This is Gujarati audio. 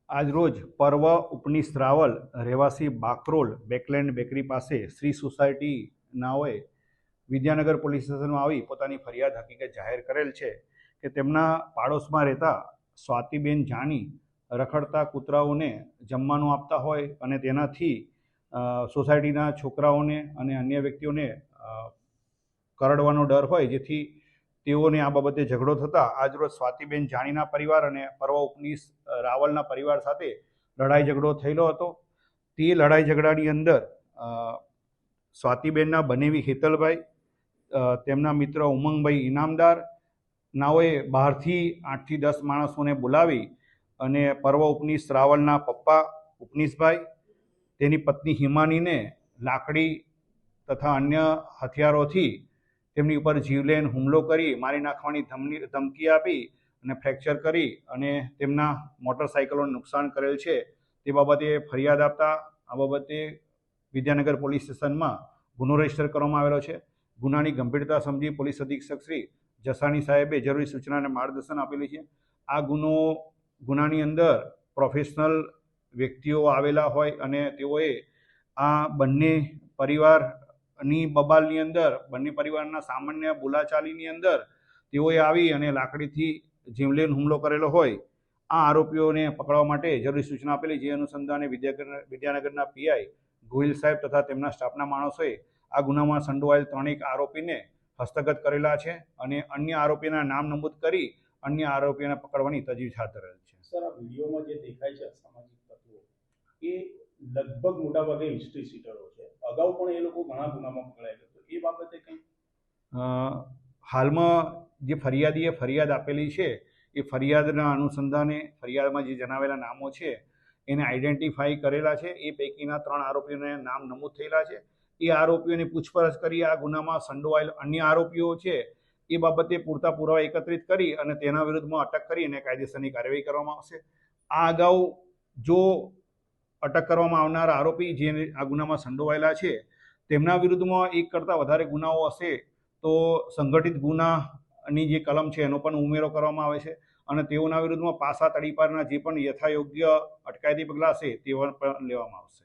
આજરોજ પર્વ ઉપનીશ રાવલ રહેવાસી બાકરોલ બેકલેન્ડ બેકરી પાસે શ્રી સોસાયટી નાઓએ વિદ્યાનગર પોલીસ સ્ટેશનમાં આવી પોતાની ફરિયાદ હકીકત જાહેર કરેલ છે કે તેમના પાડોશમાં રહેતા સ્વાતિબેન જાની રખડતા કૂતરાઓને જમવાનું આપતા હોય અને તેનાથી સોસાયટીના છોકરાઓને અને અન્ય વ્યક્તિઓને કરડવાનો ડર હોય, જેથી તેઓને આ બાબતે ઝઘડો થતાં આજરોજ સ્વાતિબેન જાનીના પરિવાર અને પર્વ ઉપનીશ રાવલના પરિવાર સાથે લડાઈ ઝઘડો થયેલો હતો. તે લડાઈ ઝઘડાની અંદર સ્વાતિબેનના બનેવી હેતલભાઈ, તેમના મિત્ર ઉમંગભાઈ ઇનામદાર નાઓએ બહારથી 8 થી 10 માણસોને બોલાવી અને પર્વ ઉપનીશ રાવલના પપ્પા ઉપનીશભાઈ, તેની પત્ની હિમાનીને લાકડી તથા અન્ય હથિયારોથી તેમની ઉપર જીવલેણ હુમલો કરી મારી નાખવાની ધમકી આપી અને ફ્રેક્ચર કરી અને તેમના મોટરસાઇકલોને નુકસાન કરેલ છે. તે બાબતે ફરિયાદ આપતા આ બાબતે વિદ્યાનગર પોલીસ સ્ટેશનમાં ગુનો રજીસ્ટર કરવામાં આવેલો છે. ગુનાની ગંભીરતા સમજી પોલીસ અધિક્ષક શ્રી જસાણી સાહેબે જરૂરી સૂચના અને માર્ગદર્શન આપેલી છે. આ ગુનાની અંદર પ્રોફેશનલ વ્યક્તિઓ આવેલા હોય અને તેઓએ આ બંને પરિવારની બબાલની અંદર, બંને પરિવારના સામાન્ય બોલાચાલીની અંદર તેઓએ આવી અને લાકડીથી જીવલેણ હુમલો કરેલો હોય. આ આરોપીઓને પકડવા માટે જરૂરી સૂચના આપેલી, જે અનુસંધાને વિદ્યાનગરના પીઆઈ ગોહિલ સાહેબ તથા તેમના સ્ટાફના માણસોએ આ ગુનામાં સંડોવાયેલ 3 આરોપીને હસ્તગત કરેલા છે અને અન્ય આરોપીના નામ નમૂદ કરી અન્ય આરોપીઓને પકડવાની તજવીજ હાથ ધરેલ છે. સર, આ વિડીયોમાં જે દેખાય છે અસામાજિક તત્વો, એ લગભગ મોટાભાગે હિસ્ટ્રી સીટરો છે. અગાઉ પણ એ લોકો ઘણા ગુનામાં પકડાયેલા છે. એ બાબતે કંઈ હાલમાં જે ફરિયાદીએ ફરિયાદ આપેલી છે એ ફરિયાદના અનુસંધાને ફરિયાદમાં જે જણાવેલા નામો છે એને આઈડેન્ટિફાઈ કરેલા છે. એ પૈકીના 3 આરોપીઓને નામ નમૂદ થયેલા છે. એ આરોપીઓની પૂછપરછ કરી આ ગુનામાં સંડોવાયેલ અન્ય આરોપીઓ છે એ બાબતે પૂરતા પુરાવા એકત્રિત કરી અને તેના વિરુદ્ધમાં અટક કરી અને કાયદેસરની કાર્યવાહી કરવામાં આવશે. આ અગાઉ જો અટક કરવામાં આવનાર આરોપી જે આ ગુનામાં સંડોવાયેલા છે તેમના વિરુદ્ધમાં 1 કરતાં વધારે ગુનાઓ હશે તો સંગઠિત ગુનાની જે કલમ છે એનો પણ ઉમેરો કરવામાં આવે છે અને તેઓના વિરુદ્ધમાં પાસા તડીપારના જે પણ યથાયોગ્ય અટકાયતી પગલાં હશે તે પણ લેવામાં આવશે.